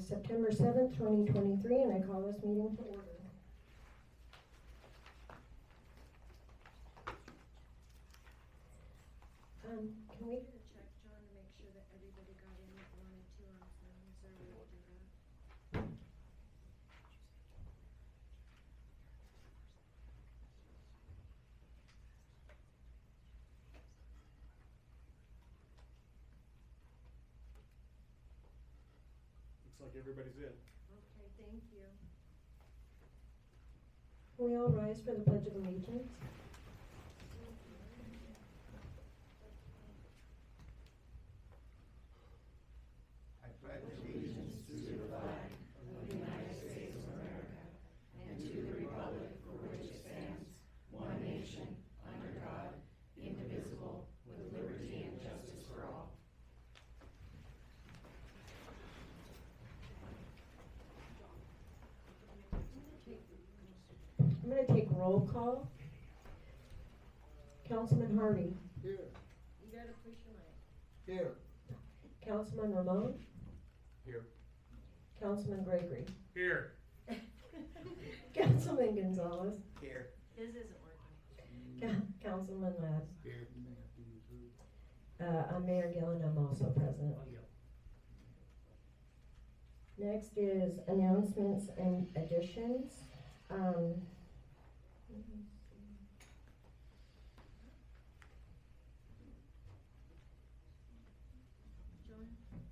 September 7th, 2023, and I call this meeting to order. Can we Check, John, to make sure that everybody got in that wanted to on Zoom. Is there a way to do that? Looks like everybody's in. Okay, thank you. Can we all rise for the Pledge of Allegiance? I pledge allegiance to the flag of the United States of America and to the republic for which it stands, one nation, under God, indivisible, with liberty and justice for all. I'm going to take roll call. Councilman Harvey. Here. You gotta push your mic. Here. Councilman Ramon. Here. Councilman Gregory. Here. Councilman Gonzalez. Here. His isn't working. Councilman Labs. Here. I'm Mayor Gillen. I'm also present. Next is announcements and additions. John,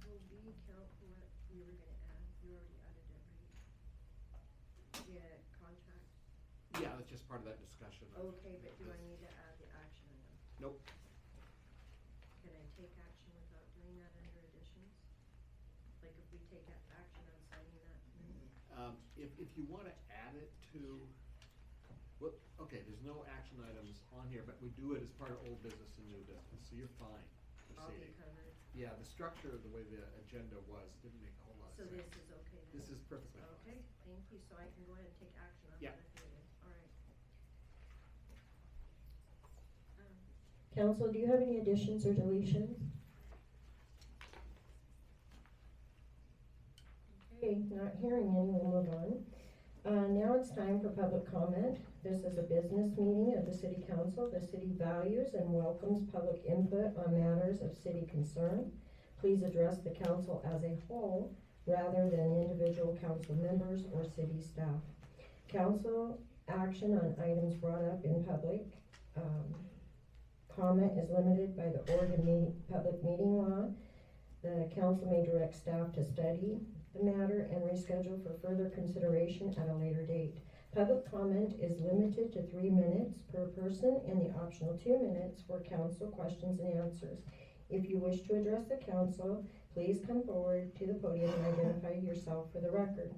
will we count for what we were gonna add? You already added it, right? Yeah, contract. Yeah, that's just part of that discussion. Okay, but do I need to add the action item? Nope. Can I take action without doing that under additions? Like if we take action on signing that? If you wanna add it to, well, okay, there's no action items on here, but we do it as part of old business and new business, so you're fine I'll be proceeding. covered. Yeah, the structure of the way the agenda was didn't make a whole lot of So sense. this is okay then? This is perfectly fine. Okay, thank you, so I can go ahead and take action on Yeah. that if needed, alright. Council, do you have any additions or deletions? Okay, not hearing any, we'll move on. Now it's time for public comment. This is a business meeting of the City Council. The city values and welcomes public input on matters of city concern. Please address the council as a whole rather than individual council members or city staff. Council action on items brought up in public. Comment is limited by the Oregon Public Meeting Law. The council may direct staff to study the matter and reschedule for further consideration at a later date. Public comment is limited to 3 minutes per person and the optional 2 minutes for council questions and answers. If you wish to address the council, please come forward to the podium and identify yourself for the record.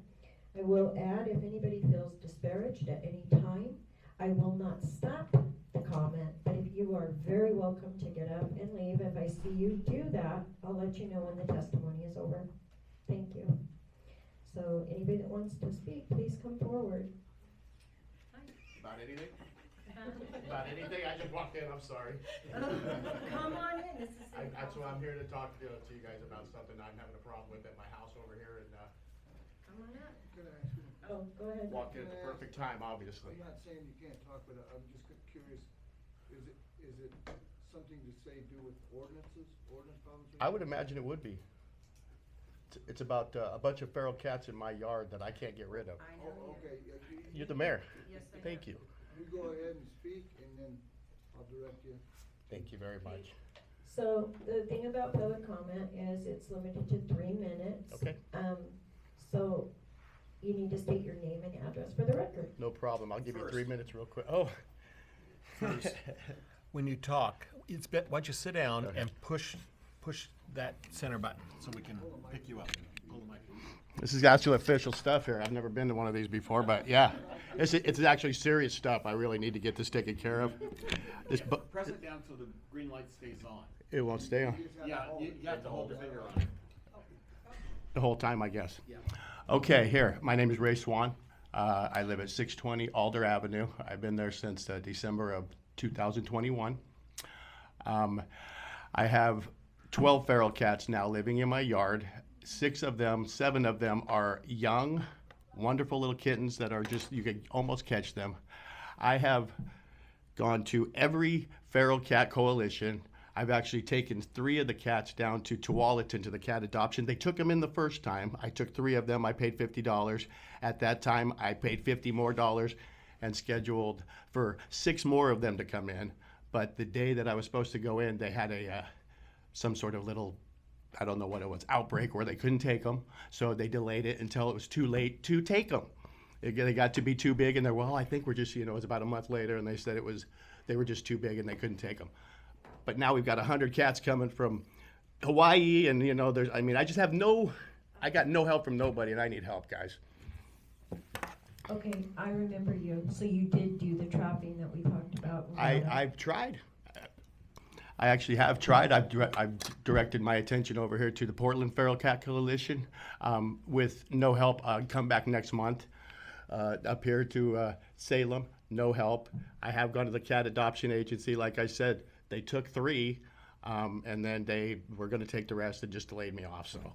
I will add, if anybody feels disparaged at any time, I will not stop the comment, but if you are very welcome to get up and leave. If I see you do that, I'll let you know when the testimony is over. Thank you. So anybody that wants to speak, please come forward. About anything? About anything? I just walked in, I'm sorry. Come on in, this is. That's why I'm here to talk to you guys about something I'm having a problem with at my house over here and, Come on up. Can I ask you? Oh, go ahead. walked in at the perfect time, obviously. I'm not saying you can't talk, but I'm just curious, is it something to say do with ordinance problems? I would imagine it would be. It's about a bunch of feral cats in my yard that I can't get rid of. I know Oh, you. okay. You're the mayor. Yes, I Thank am. you. You go ahead and speak and then I'll direct you. Thank you very much. So the thing about public comment is it's limited to 3 minutes. Okay. So you need to state your name and address for the record. No problem. I'll give you 3 First. minutes real quick. Oh. First, when you talk, why don't you sit down Okay. and push that center button so we can pick you up. Pull the mic. This is actually official stuff here. I've never been to one of these before, but yeah. It's actually serious stuff. I really need to get this taken care of. This, Press it down so the green light stays on. it won't stay on Yeah, you have to hold your finger on it. the whole time, I guess. Yeah. Okay, here. My name is Ray Swan. I live at 620 Alder Avenue. I've been there since December of 2021. I have 12 feral cats now living in my yard. 7 of them are young, wonderful little kittens that are just, you could almost catch them. I have gone to every feral cat coalition. I've actually taken 3 of the cats down to Tualatin to the cat adoption. They took them in the first time. I took 3 of them. I paid $50. At that time, I paid $50 more and scheduled for 6 more of them to come in. But the day that I was supposed to go in, they had some sort of little, I don't know what it was, outbreak where they couldn't take them. So they delayed it until it was too late to take them. They got to be too big, and I think we're just, it was about a month later, and they said they were just too big and they couldn't take them. But now we've got 100 cats coming from Hawaii, and I got no help from nobody, and I need help, guys. Okay, I remember you. So you did do the trapping that we talked about. I've tried. I actually have tried. I've directed my attention over here to the Portland Feral Cat Coalition with no help. I'll come back next month up here to Salem. No help. I have gone to the cat adoption agency. Like I said, they took 3 and then they were going to take the rest and just laid me off. So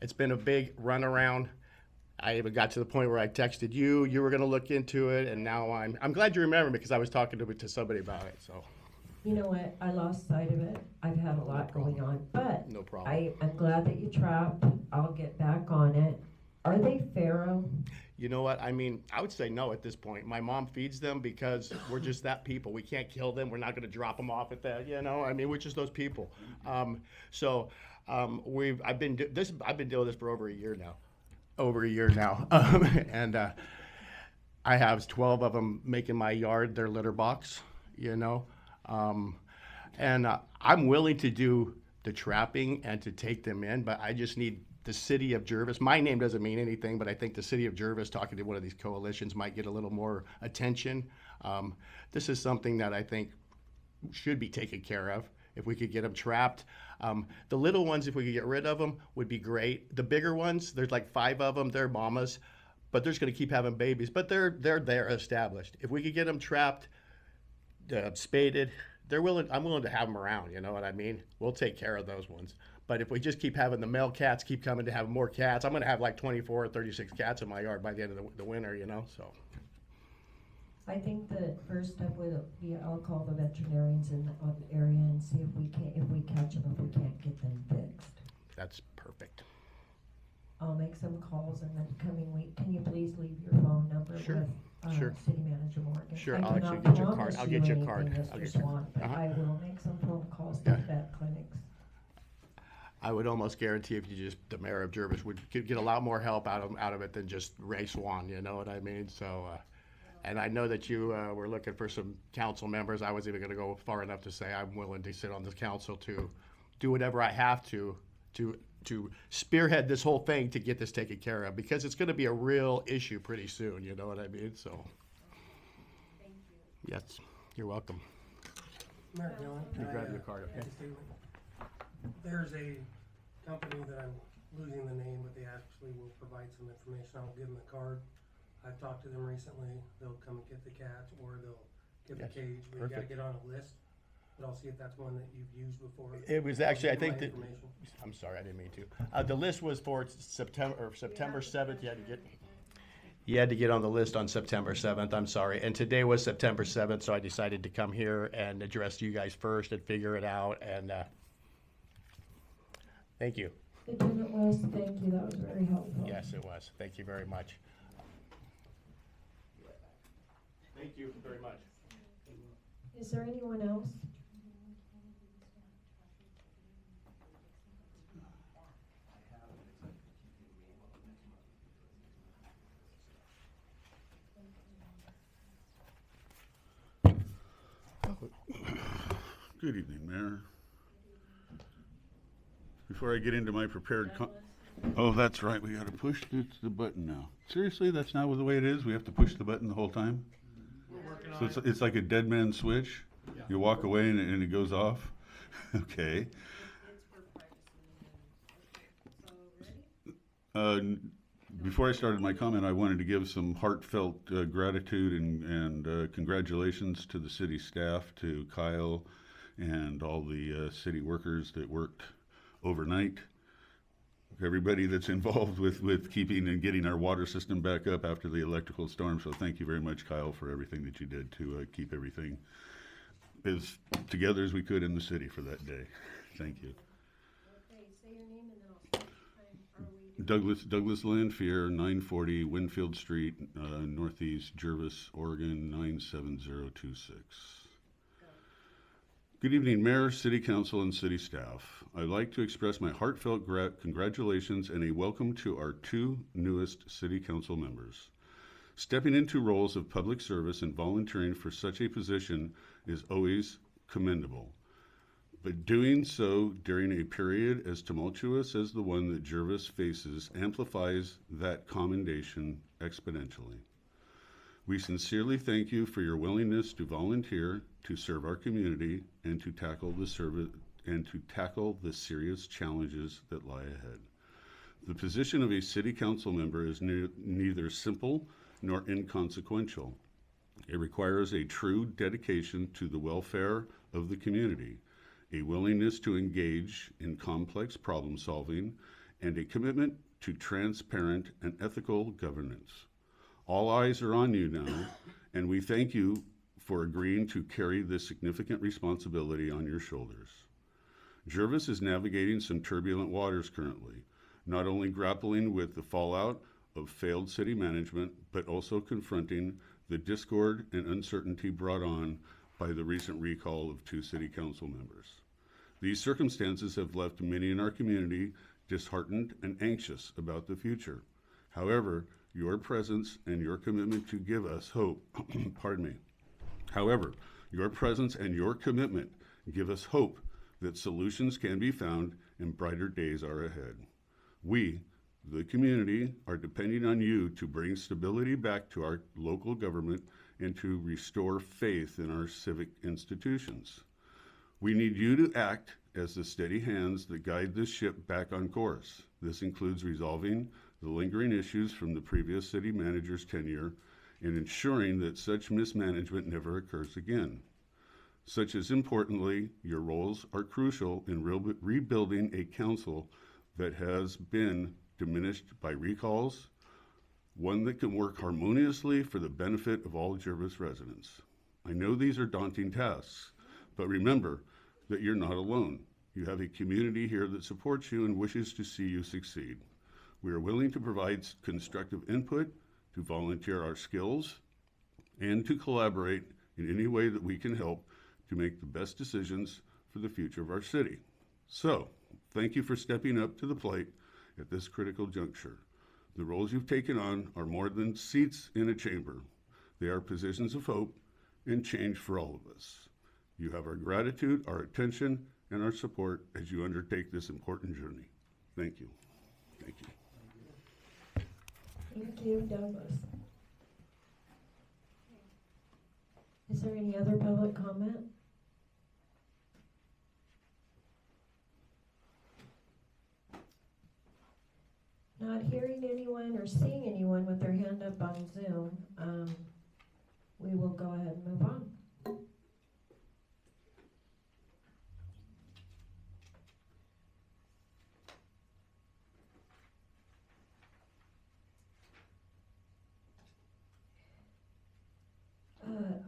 it's been a big runaround. I even got to the point where I texted you. You were going to look into it, and now I'm glad you remember because I was talking to somebody about it. So. You know what? I lost sight of it. I've had a lot going on, but No problem. I'm glad that you trapped. I'll get back on it. Are they feral? You know what? I would say no at this point. My mom feeds them because we're just that people. We can't kill them. We're not going to drop them off at that. We're just those people. I've been doing this for over a year now. And I have 12 of them making my yard their litter box. And I'm willing to do the trapping and to take them in, but I just need the city of Jervis. My name doesn't mean anything, but I think the city of Jervis talking to one of these coalitions might get a little more attention. This is something that I think should be taken care of if we could get them trapped. The little ones, if we could get rid of them, would be great. The bigger ones, there's like 5 of them, they're mamas, but they're just gonna keep having babies, but they're established. If we could get them trapped, spaded, I'm willing to have them around, you know what I mean? We'll take care of those ones. But if we just keep having the male cats keep coming to have more cats, I'm going to have like 24 or 36 cats in my yard by the end of the winter, so. I think the first step would be I'll call the veterinarians in the area and see if we catch them, if we can't get them fixed. That's perfect. I'll make some calls in the coming week. Can you please leave your phone number Sure, with sure. City Manager Morgan? Sure, I I'll do actually not get your card. promise I'll get you your card. anything, I'll Mr. get your- Swan, but Uh-huh. I will make some phone calls to Yeah. vet clinics. I would almost guarantee if the mayor of Jervis could get a lot more help out of it than just Ray Swan, you know what I mean? So, and I know that you were looking for some council members. I was even gonna go far enough to say I'm willing to sit on this council to do whatever I have to spearhead this whole thing to get this taken care of, because it's gonna be a real issue pretty soon, you know what I mean? So, Thank you. yes, you're welcome. Mayor Gillen, You can I, grab your card, okay? add a statement? There's a company that I'm losing the name, but they actually will provide some information. I'll give them the card. I've talked to them recently. They'll come and get the cat, or they'll get Yes, the cage. We gotta perfect. get on a list, but I'll see if that's one that you've used before. It was actually, I I'll give think my that, information. I'm sorry, I didn't mean to. The list was for September 7th. You had to get on the list on September 7th, I'm sorry. And today was September 7th, so I decided to come here and address you guys first and figure it out, and thank you. Lieutenant West, thank you, that was very helpful. Yes, it was. Thank you very much. Thank you very much. Is there anyone else? Good evening, Mayor. Before I get into my prepared oh, that's right, we gotta push the button now. Seriously, that's not the way it is? We have to push the button the whole time? So it's like a dead man switch? You walk away and it goes off? Okay. It's for privacy. Okay, so ready? Before I started my comment, I wanted to give some heartfelt gratitude and congratulations to the city staff, to Kyle and all the city workers that worked overnight. everybody that's involved with keeping and getting our water system back up after the electrical storm. So thank you very much, Kyle, for everything that you did to keep everything as together as we could in the city for that day. Thank you. Okay, say your name and then I'll start the time. Are we? Douglas Lanfear, 940 Winfield Street, Northeast Jervis, Oregon, 97026. Good evening, Mayor, City Council, and City staff. I'd like to express my heartfelt congratulations and a welcome to our 2 newest City Council members. Stepping into roles of public service and volunteering for such a position is always commendable. But doing so during a period as tumultuous as the one that Jervis faces amplifies that commendation exponentially. We sincerely thank you for your willingness to volunteer, to serve our community, and to tackle the serious challenges that lie ahead. The position of a city council member is neither simple nor inconsequential. It requires a true dedication to the welfare of the community, a willingness to engage in complex problem solving, and a commitment to transparent and ethical governance. All eyes are on you now, and we thank you for agreeing to carry this significant responsibility on your shoulders. Jervis is navigating some turbulent waters currently, not only grappling with the fallout of failed city management, but also confronting the discord and uncertainty brought on by the recent recall of 2 city council members. These circumstances have left many in our community disheartened and anxious about the future. However, your presence and your commitment to give us hope, However, your presence and your commitment give us hope that solutions can be found and brighter days are ahead. We, the community, are depending on you to bring stability back to our local government and to restore faith in our civic institutions. We need you to act as the steady hands that guide this ship back on course. This includes resolving the lingering issues from the previous city manager's tenure and ensuring that such mismanagement never occurs again. Such as importantly, your roles are crucial in rebuilding a council that has been diminished by recalls, one that can work harmoniously for the benefit of all Jervis residents. I know these are daunting tasks, but remember that you're not alone. You have a community here that supports you and wishes to see you succeed. We are willing to provide constructive input, to volunteer our skills, and to collaborate in any way that we can help to make the best decisions for the future of our city. So, thank you for stepping up to the plate at this critical juncture. The roles you've taken on are more than seats in a chamber. They are positions of hope and change for all of us. You have our gratitude, our attention, and our support as you undertake this important journey. Thank you. Thank you. Thank you, Douglas. Is there any other public comment? Not hearing anyone or seeing anyone with their hand up on Zoom, we will go ahead and move on.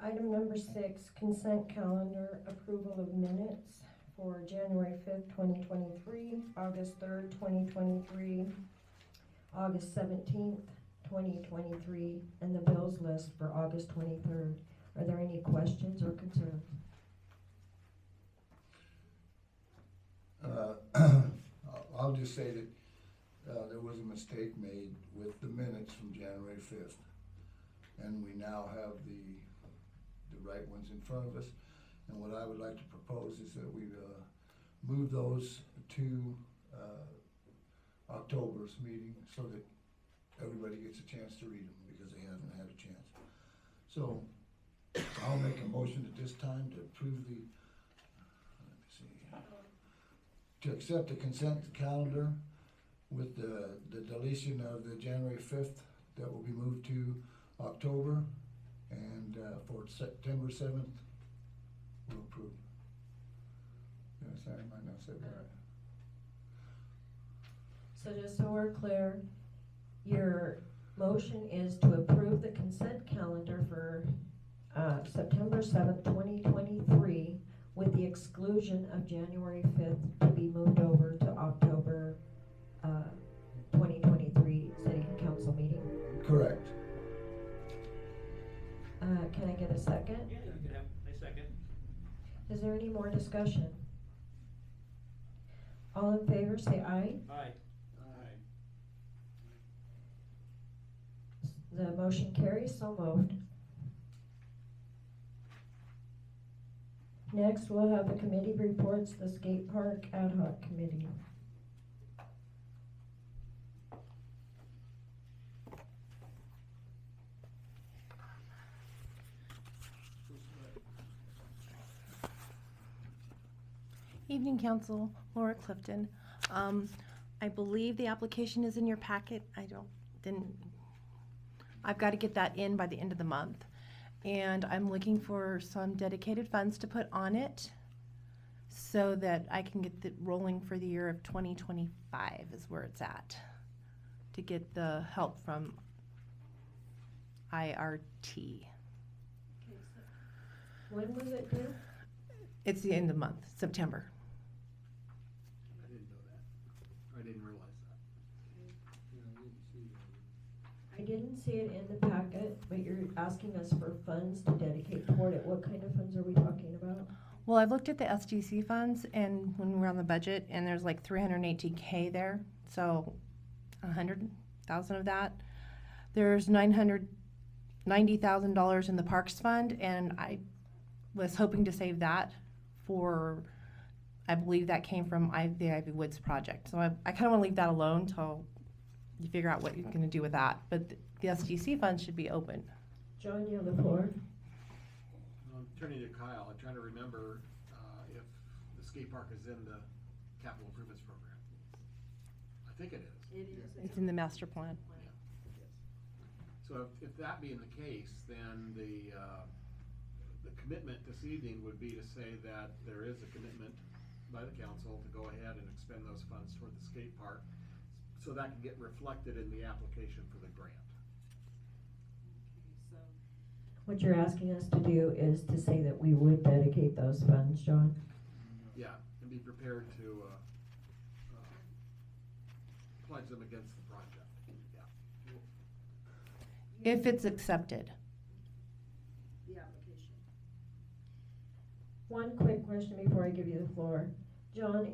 Item number 6, consent calendar approval of minutes for January 5th, 2023, August 3rd, 2023, August 17th, 2023, and the bills list for August 23rd. Are there any questions or concerns? I'll just say that there was a mistake made with the minutes from January 5th. And we now have the right ones in front of us. And what I would like to propose is that we move those to October's meeting so that everybody gets a chance to read them because they haven't had a chance. So I'll make a motion at this time to approve to accept the consent calendar with the deletion of the January 5th that will be moved to October, and for September 7th, we'll approve. I might not say that. So just so we're clear, your motion is to approve the consent calendar for September 7th, 2023, with the exclusion of January 5th to be moved over to October 2023 City Council meeting. Correct. Can I get a second? Yeah, you can have, a second. Is there any more discussion? All in favor, say aye. Aye. The motion carries, so moved. Next, we'll have the committee reports, the skate park ad hoc committee. Evening, Council. Laura Clifton. I believe the application is in your packet. I've got to get that in by the end of the month. And I'm looking for some dedicated funds to put on it so that I can get it rolling for the year of 2025 is where it's at, to get the help from IRT. When was it due? It's the end of the month, September. I didn't know that. I didn't realize that. I didn't see it in the packet, but you're asking us for funds to dedicate toward it. What kind of funds are we talking about? Well, I've looked at the SDC funds and when we were on the budget, and there's like 318K there, so 100,000 of that. There's $990,000 in the Parks Fund, and I was hoping to save that for, I believe that came from the Ivy Woods project. So I kind of want to leave that alone until you figure out what you're going to do with that. But the SDC funds should be open. John, you have the floor. Turning to Kyle, I'm trying to remember if the skate park is in the capital improvements program. I think it is. It is. It's in the master plan. So if that being the case, then the commitment this evening would be to say that there is a commitment by the council to go ahead and expend those funds toward the skate park, so that can get reflected in the application for the grant. So, What you're asking us to do is to say that we would dedicate those funds, John. Yeah, and be prepared to pledge them against the project. Yeah. If it's accepted. the application. One quick question before I give you the floor. John,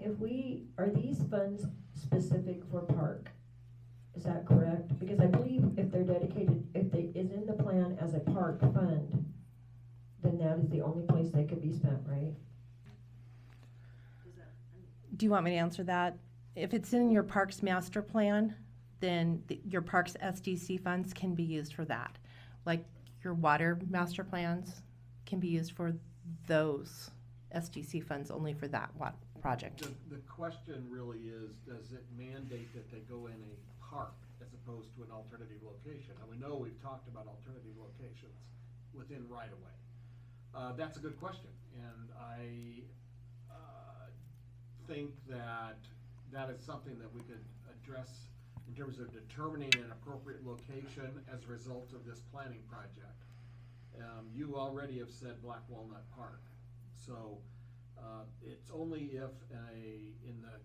are these funds specific for park? Is that correct? Because I believe if they're dedicated, if it is in the plan as a park fund, then that is the only place they could be spent, right? Is that, Do you want me to answer that? If it's in your Parks Master Plan, then your Parks SDC funds can be used for that. Like your water master plans can be used for those SDC funds only for that project. The question really is, does it mandate that they go in a park as opposed to an alternative location? And we know we've talked about alternative locations within right-of-way. That's a good question, and I think that that is something that we could address in terms of determining an appropriate location as a result of this planning project. You already have said Black Walnut Park, so it's only if in the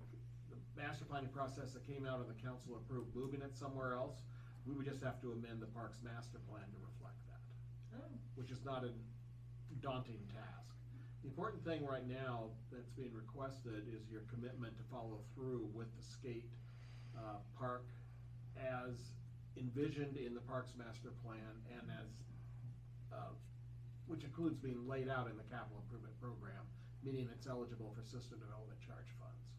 master planning process that came out and the council approved moving it somewhere else, we would just have to amend the parks master plan to reflect that, which is not a daunting task. The important thing right now that's being requested is your commitment to follow through with the skate park as envisioned in the parks master plan and as which includes being laid out in the capital improvement program, meaning it's eligible for system development charge funds.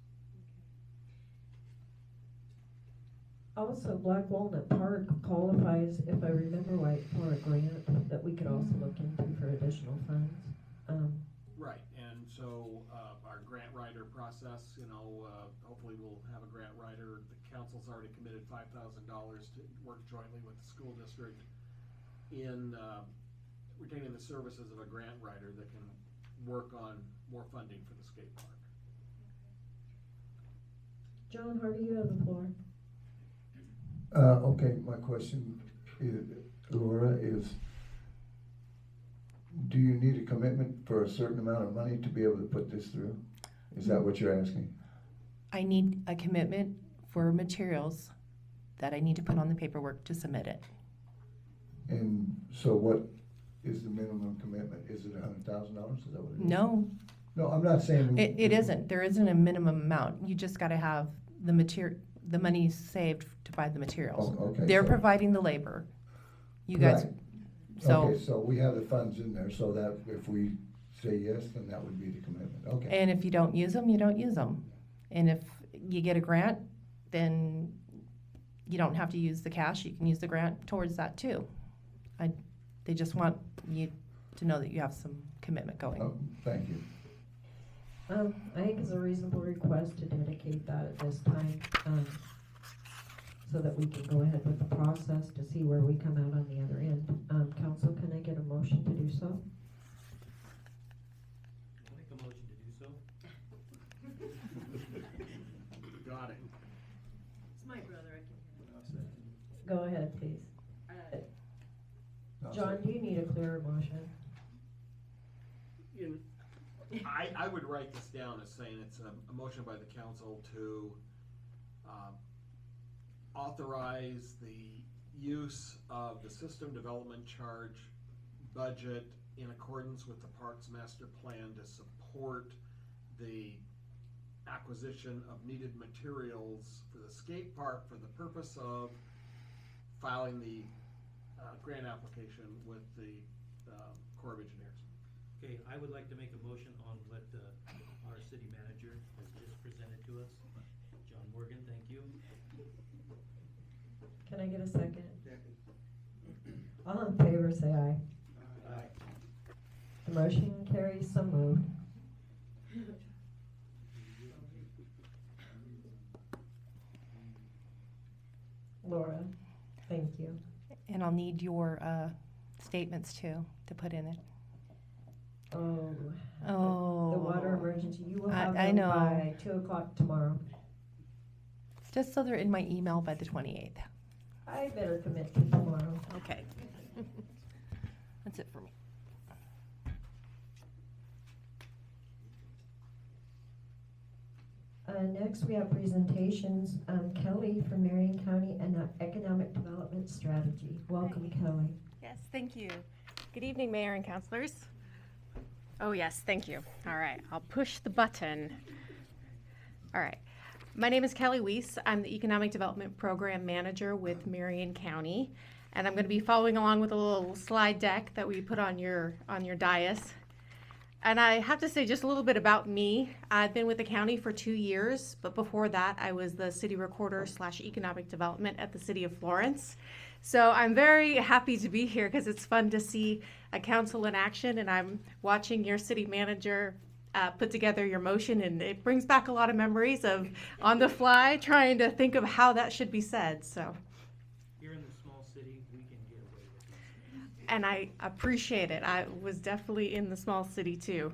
Also, Black Walnut Park qualifies, if I remember right, for a grant that we could also look into for additional funds. Right, and so our grant writer process, hopefully we'll have a grant writer. The council's already committed $5,000 to work jointly with the school district in retaining the services of a grant writer that can work on more funding for the skate park. John Harvey, you have the floor. Okay, my question is, Laura, is, do you need a commitment for a certain amount of money to be able to put this through? Is that what you're asking? I need a commitment for materials that I need to put on the paperwork to submit it. And so what is the minimum commitment? Is it $100,000? Is that what it is? No, No, I'm not saying. it isn't. There isn't a minimum amount. You just gotta have the money saved to buy the materials. Oh, okay, They're so- providing the labor. You guys, Right. so, Okay, so we have the funds in there, so that if we say yes, then that would be the commitment, okay. and if you don't use them, you don't use them. And if you get a grant, then you don't have to use the cash. You can use the grant towards that too. They just want you to know that you have some commitment going. Oh, thank you. I think it's a reasonable request to dedicate that at this time, so that we can go ahead with the process to see where we come out on the other end. Council, can I get a motion to do so? I'll make a motion to do so. Got it. It's my brother, I can. Go ahead, please. No, John, do you need a clearer motion? I would write this down as saying it's a motion by the council to authorize the use of the system development charge budget in accordance with the Parks Master Plan to support the acquisition of needed materials for the skate park for the purpose of filing the grant application with the Corps of Engineers. Okay, I would like to make a motion on what our city manager has just presented to us. John Morgan, thank you. Can I get a second? All in favor, say aye. Aye. The motion carries, so moved. Laura, thank you. And I'll need your statements too, to put in it. Oh. Oh. The water emergency, you will have I them know. by 2:00 tomorrow. Just so they're in my email by the 28th. I better commit to tomorrow. Okay. That's it for me. Next, we have presentations. Kelly from Marion County and Economic Development Strategy. Welcome, Kelly. Yes, thank you. Good evening, Mayor and councilors. Oh, yes, thank you. All right, I'll push the button. All right. My name is Kelly Weiss. I'm the Economic Development Program Manager with Marion County, and I'm going to be following along with a little slide deck that we put on your dais. And I have to say just a little bit about me. I've been with the county for 2 years, but before that, I was the city recorder / economic development at the city of Florence. So I'm very happy to be here because it's fun to see a council in action, and I'm watching your city manager put together your motion, and it brings back a lot of memories of on the fly trying to think of how that should be said. So. Here in the small city, we can get away with it. And I appreciate it. I was definitely in the small city too.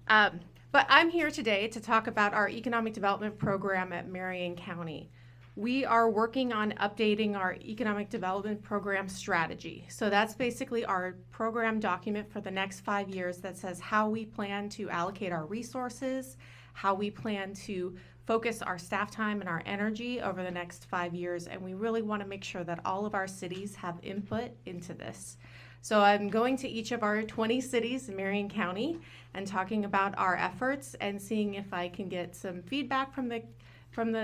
But I'm here today to talk about our economic development program at Marion County. We are working on updating our economic development program strategy. So that's basically our program document for the next 5 years that says how we plan to allocate our resources, how we plan to focus our staff time and our energy over the next 5 years. And we really want to make sure that all of our cities have input into this. So I'm going to each of our 20 cities in Marion County and talking about our efforts and seeing if I can get some feedback from the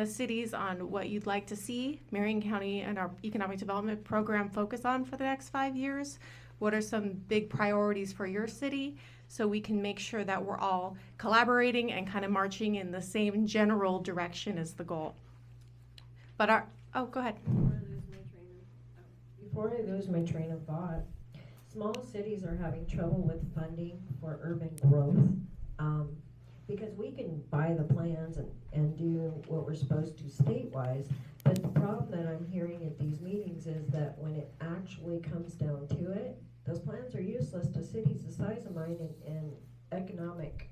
cities on what you'd like to see Marion County and our economic development program focus on for the next 5 years. What are some big priorities for your city so we can make sure that we're all collaborating and kind of marching in the same general direction as the goal. But go ahead. Before I lose my train of thought, small cities are having trouble with funding for urban growth. Because we can buy the plans and do what we're supposed to state-wise, but the problem that I'm hearing at these meetings is that when it actually comes down to it, those plans are useless to cities the size of mine and economic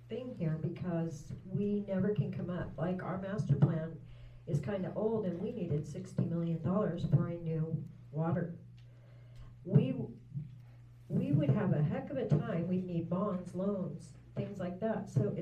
thing here, because we never can come up, like our master plan is kinda old and we needed $60 million for a new water. We would have a heck of a time, we'd need bonds, loans, things like that, so